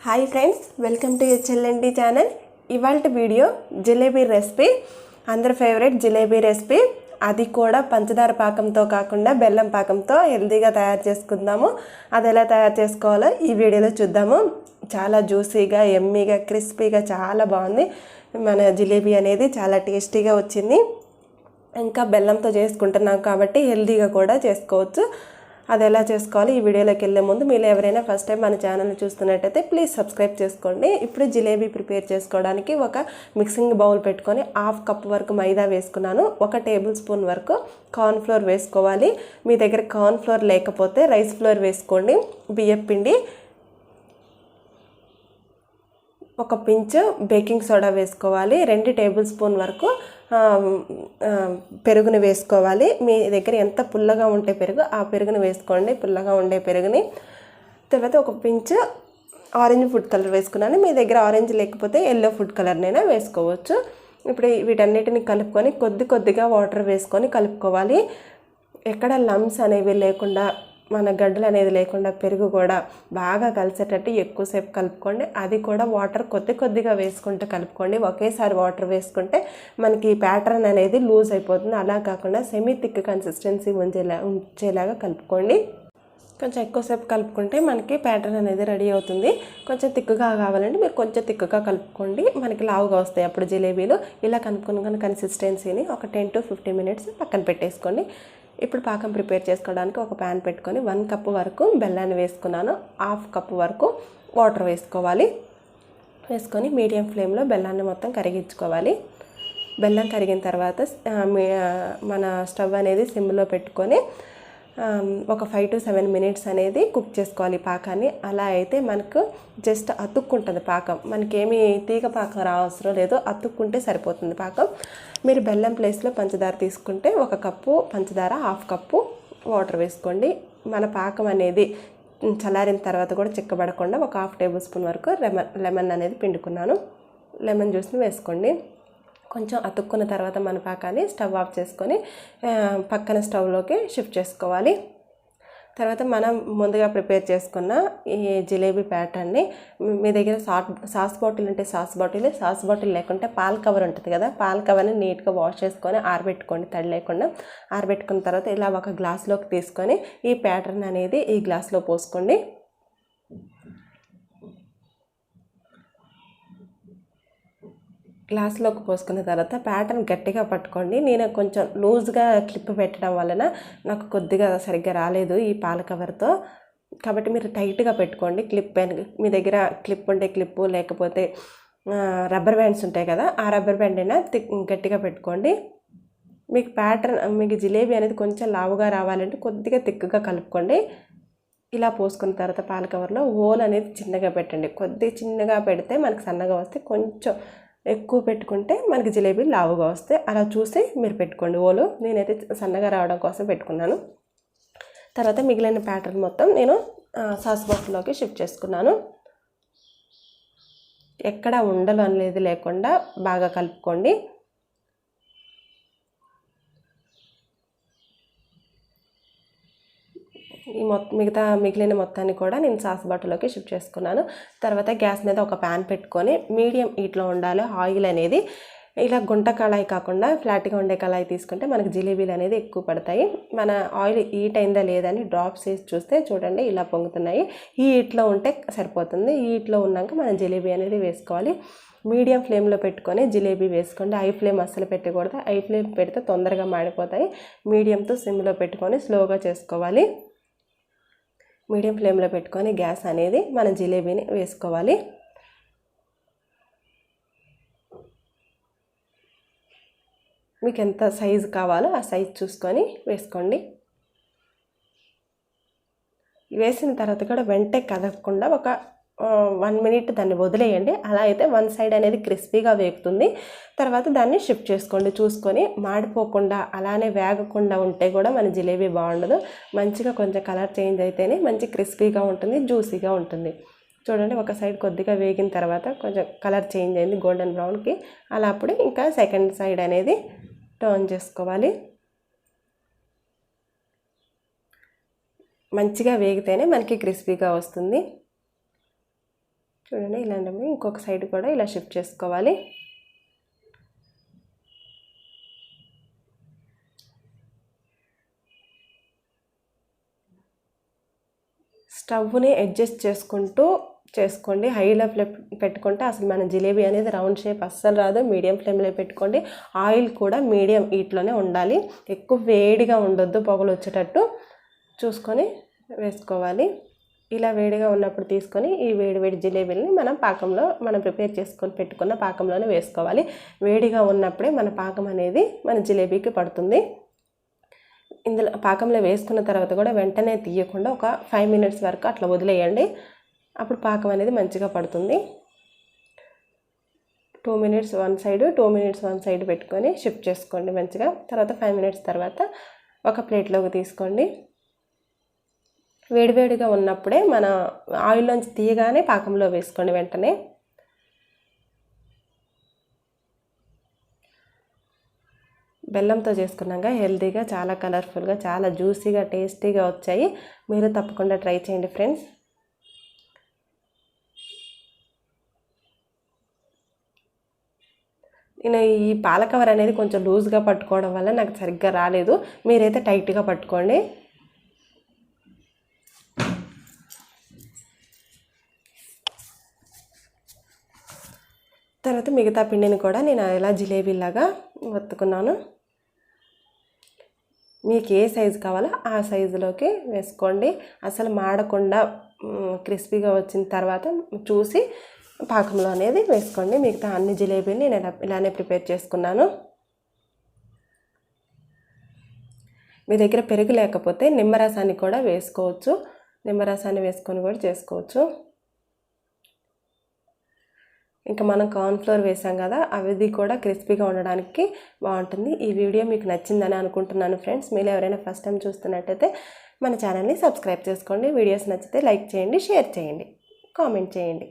Hi friends, welcome to HLNT channel. ఇవాల్టి video jalebi recipe. అందరి favourite jalebi recipe. అది కూడా పంచదార పాకంతో కాకుండా బెల్లం పాకంతో హెల్తీగా తయారు చేసుకుందాము. అది ఎలా తయారు చేసుకోవాలో ఈ వీడియోలో చూద్దాము. చాలా జ్యూసీగా, ఎమ్మీగా, క్రిస్పీగా చాలా బాగుంది. మన జిలేబీ అనేది చాలా టేస్టీగా వచ్చింది. ఇంకా బెల్లంతో చేసుకుంటున్నాం కాబట్టి హెల్తీగా కూడా చేసుకోవచ్చు. అది ఎలా చేసుకోవాలి ఈ వీడియోలోకి వెళ్ళే ముందు మీరు ఎవరైనా ఫస్ట్ టైం మన ఛానల్ని చూస్తున్నట్టయితే ప్లీజ్ సబ్స్క్రైబ్ చేసుకోండి. ఇప్పుడు జిలేబీ ప్రిపేర్ చేసుకోవడానికి ఒక మిక్సింగ్ బౌల్ పెట్టుకొని 1/2 కప్ వరకు మైదా వేసుకున్నాను. 1 టేబుల్ స్పూన్ వరకు కార్న్ ఫ్లోర్ వేసుకోవాలి. మీ దగ్గర కార్న్ ఫ్లోర్ లేకపోతే రైస్ ఫ్లోర్ వేసుకోండి. బియ్యం పిండి, 1 పించ్ బేకింగ్ సోడా వేసుకోవాలి. 2 టేబుల్ స్పూన్ వరకు పెరుగుని వేసుకోవాలి. మీ దగ్గర ఎంత పుల్లగా ఉంటే పెరుగు ఆ పెరుగుని వేసుకోండి, పుల్లగా ఉండే పెరుగుని. తర్వాత 1 పించ్ ఆరెంజ్ ఫుడ్ కలర్ వేసుకున్నాను. మీ దగ్గర ఆరెంజ్ లేకపోతే ఎల్లో ఫుడ్ కలర్నైనా వేసుకోవచ్చు. ఇప్పుడు వీటన్నిటిని కలుపుకొని కొద్దిగా వాటర్ వేసుకొని కలుపుకోవాలి. ఎక్కడ లమ్స్ అనేవి లేకుండా, మన గడ్డలు అనేది లేకుండా పెరుగు కూడా బాగా కలిసేటట్టు ఎక్కువసేపు కలుపుకోండి. అది కూడా వాటర్ కొద్దిగా వేసుకుంటూ కలుపుకోండి. ఒకేసారి వాటర్ వేసుకుంటే మనకి ప్యాటర్న్ అనేది లూజ్ అయిపోతుంది. అలా కాకుండా సెమీ థిక్ కన్సిస్టెన్సీ ఉంచేలాగా కలుపుకోండి. కొంచెం ఎక్కువసేపు కలుపుకుంటే మనకి ప్యాటర్న్ అనేది రెడీ అవుతుంది. కొంచెం థిక్గా కావాలంటే మీరు కొంచెం థిక్గా కలుపుకోండి. మనకి లావుగా వస్తాయి అప్పుడు జిలేబీలు. ఇలా కలుపుకున్న కన్సిస్టెన్సీని ఒక 10 to 15 minutes పక్కన పెట్టేసుకోండి. ఇప్పుడు పాకం ప్రిపేర్ చేసుకోవడానికి ఒక ప్యాన్ పెట్టుకొని 1 కప్ వరకు బెల్లాన్ని వేసుకున్నాను. 1/2 కప్ వరకు వాటర్ వేసుకొని మీడియం ఫ్లేమ్లో బెల్లాన్ని మొత్తం కరిగించుకోవాలి. బెల్లం కరిగిన తర్వాత మన స్టవ్ అనేది సిమ్లో పెట్టుకొని ఒక 5 to 7 minutes అనేది కుక్ చేసుకోవాలి పాకాన్ని. అలా అయితే మనకు జస్ట్ అతుక్కుంటుంది పాకం. మనకేమీ తీగ పాకం అవసరం లేదు, అతుక్కుంటే సరిపోతుంది పాకం. మీరు బెల్లం ప్లేస్లో పంచదార తీసుకుంటే 1 కప్పు పంచదార, 1/2 కప్పు వాటర్ వేసుకోండి. మన పాకం అనేది చల్లారిన తర్వాత కూడా చిక్కబడకుండా ఒక 1/2 టేబుల్ స్పూన్ వరకు లెమన్ అనేది పిండుకున్నాను. లెమన్ జ్యూస్ని వేసుకోండి. కొంచెం అతుక్కున్న తర్వాత మన పాకాన్ని స్టవ్ ఆఫ్ చేసుకొని పక్కన స్టవ్లోకి షిఫ్ట్ చేసుకోవాలి. తర్వాత మనం ముందుగా ప్రిపేర్ చేసుకున్న ఈ జిలేబీ ప్యాటర్న్ని మీ దగ్గర సాస్ బాటిల్ ఉంటే సాస్ బాటిల్ లేకుంటే పాల కవర్ ఉంటుంది కదా, పాల కవర్ని నీట్గా వాష్ చేసుకొని ఆరబెట్టుకోండి. తడి లేకుండా ఆరబెట్టుకున్న తర్వాత ఇలా ఒక గ్లాస్లోకి తీసుకొని ఈ ప్యాటర్న్ అనేది ఈ గ్లాస్లో పోసుకోండి. గ్లాస్లోకి పోసుకున్న తర్వాత ప్యాటర్న్ గట్టిగా పట్టుకోండి. నేను కొంచెం లూజ్గా క్లిప్ పెట్టడం వలన నాకు కొద్దిగా సరిగ్గా రాలేదు ఈ పాల కవర్తో, కాబట్టి మీరు టైట్గా పెట్టుకోండి. మీ దగ్గర క్లిప్ ఉంటే క్లిప్పు, లేకపోతే రబ్బర్ బ్యాండ్స్ ఉంటాయి కదా, ఆ రబ్బర్ బ్యాండ్ అయినా గట్టిగా పెట్టుకోండి. మీకు జిలేబీ అనేది కొంచెం లావుగా రావాలంటే కొద్దిగా థిక్గా కలుపుకోండి. ఇలా పోసుకున్న తర్వాత పాల కవర్లో హోల్ అనేది చిన్నగా పెట్టండి. చిన్నగా పెడితే మనకు సన్నగా వస్తే, కొంచెం ఎక్కువ పెట్టుకుంటే మనకి జిలేబీ లావుగా వస్తాయి. అలా చూసి మీరు పెట్టుకోండి ఓలు. నేనైతే సన్నగా రావడం కోసం పెట్టుకున్నాను. తర్వాత మిగిలిన ప్యాటర్న్ మొత్తం నేను సాస్ బాక్స్లోకి షిఫ్ట్ చేసుకున్నాను. ఎక్కడ ఉండలు అనేది లేకుండా బాగా కలుపుకోండి. మిగిలిన మొత్తాన్ని కూడా నేను సాస్ బాటిల్లోకి షిఫ్ట్ చేసుకున్నాను. తర్వాత గ్యాస్ మీద ఒక ప్యాన్ పెట్టుకొని మీడియం హీట్లో ఉండాలి. ఆయిల్ అనేది ఇలా గుంట కళాయి కాకుండా ఫ్లాట్గా ఉండే కళాయి తీసుకుంటే మనకి జిలేబీలు అనేది ఎక్కువ పడతాయి. మన ఆయిల్ హీట్ అయిందా లేదని డ్రాప్స్ వేసి చూస్తే చూడండి ఇలా పొంగుతున్నాయి. ఈ హీట్లో ఉంటే సరిపోతుంది. ఈ హీట్లో ఉన్నాక మనం జిలేబీ అనేది వేసుకోవాలి. మీడియం ఫ్లేమ్లో పెట్టుకొని జిలేబీ వేసుకోండి. హై ఫ్లేమ్ అస్సలు పెట్టకూడదు. హై ఫ్లేమ్ పెడితే తొందరగా మాడిపోతాయి. మీడియంతో సిమ్లో పెట్టుకొని స్లోగా చేసుకోవాలి. మీడియం ఫ్లేమ్లో పెట్టుకొని గ్యాస్ అనేది మన జిలేబీని వేసుకోవాలి. మీకు ఎంత సైజు కావాలో ఆ సైజు చూసుకొని వేసుకోండి. వేసిన తర్వాత కూడా వెంటనే కదపకుండా ఒక 1 minute దాన్ని వదిలేయండి. అలా అయితే 1 side అనేది క్రిస్పీగా వేగుతుంది. తర్వాత దాన్ని షిఫ్ట్ చేసుకోండి. చూసుకొని మాడిపోకుండా అలానే వేగకుండా ఉంటే కూడా మన జిలేబీ బాగుండదు. మంచిగా కొంచెం కలర్ చేంజ్ అయితేనే మంచి క్రిస్పీగా ఉంటుంది, జ్యూసీగా ఉంటుంది. చూడండి ఒక సైడ్ కొద్దిగా వేగిన తర్వాత కొంచెం కలర్ చేంజ్ అయింది గోల్డెన్ బ్రౌన్కి. అలా అప్పుడు ఇంకా సెకండ్ సైడ్ అనేది టర్న్ చేసుకోవాలి. మంచిగా వేగితేనే మనకి క్రిస్పీగా వస్తుంది. చూడండి ఇలాంటివి ఇంకొక సైడ్ కూడా ఇలా షిఫ్ట్ చేసుకోవాలి. స్టవ్ని అడ్జస్ట్ చేసుకోండి. హైలో పెట్టుకుంటే అసలు మన జిలేబీ అనేది రౌండ్ షేప్ అస్సలు రాదు. మీడియం ఫ్లేమ్లో పెట్టుకోండి. ఆయిల్ కూడా మీడియం హీట్లోనే ఉండాలి. ఎక్కువ వేడిగా ఉండొద్దు, పొగలు వచ్చేటట్టు చూసుకొని వేసుకోవాలి. ఇలా వేడిగా ఉన్నప్పుడు తీసుకొని ఈ వేడి జిలేబీలని మనం ప్రిపేర్ చేసుకొని పెట్టుకున్న పాకంలోనే వేసుకోవాలి. వేడిగా ఉన్నప్పుడే మన పాకం అనేది మన జిలేబీకి పడుతుంది. ఇందులో పాకంలో వేసుకున్న తర్వాత కూడా వెంటనే తీయకుండా ఒక 5 minutes వరకు అట్లా వదిలేయండి. అప్పుడు పాకం అనేది మంచిగా పడుతుంది. 2 minutes one side 2 minutes one side పెట్టుకొని షిఫ్ట్ చేసుకోండి మంచిగా. తర్వాత 5 minutes తర్వాత ఒక ప్లేట్లోకి తీసుకోండి. వేడివేడిగా ఉన్నప్పుడే మన ఆయిల్లోంచి తీయగానే పాకంలో వేసుకోండి వెంటనే. బెల్లంతో చేసుకున్నాక హెల్తీగా, చాలా కలర్ఫుల్గా, చాలా జ్యూసీగా, టేస్టీగా వచ్చాయి. మీరు తప్పకుండా ట్రై చేయండి ఫ్రెండ్స్. నేను ఈ పాల కవర్ అనేది కొంచెం లూజ్గా పట్టుకోవడం వల్ల నాకు సరిగ్గా రాలేదు. మీరైతే టైట్గా పట్టుకోండి. తర్వాత మిగతా పిండిని కూడా నేను ఇలా జిలేబీలాగా ఒత్తుకున్నాను. మీకు ఏ సైజు కావాలో ఆ సైజులోకి వేసుకోండి. అసలు మాడకుండా క్రిస్పీగా వచ్చిన తర్వాత చూసి పాకంలో అనేది వేసుకోండి. మిగతా అన్ని జిలేబీని నేను ఇలానే ప్రిపేర్ చేసుకున్నాను. మీ దగ్గర పెరుగు లేకపోతే నిమ్మరసాన్ని కూడా వేసుకోవచ్చు. నిమ్మరసాన్ని వేసుకొని కూడా చేసుకోవచ్చు. ఇంకా మనం కార్న్ఫ్లోర్ వేసాం కదా, అవి కూడా క్రిస్పీగా ఉండడానికి బాగుంటుంది. ఈ వీడియో మీకు నచ్చిందని అనుకుంటున్నాను ఫ్రెండ్స్. మీరు ఎవరైనా ఫస్ట్ టైం చూస్తున్నట్టయితే మన ఛానల్ని సబ్స్క్రైబ్ చేసుకోండి. వీడియోస్ నచ్చితే లైక్ చేయండి, షేర్ చేయండి, కామెంట్ చేయండి.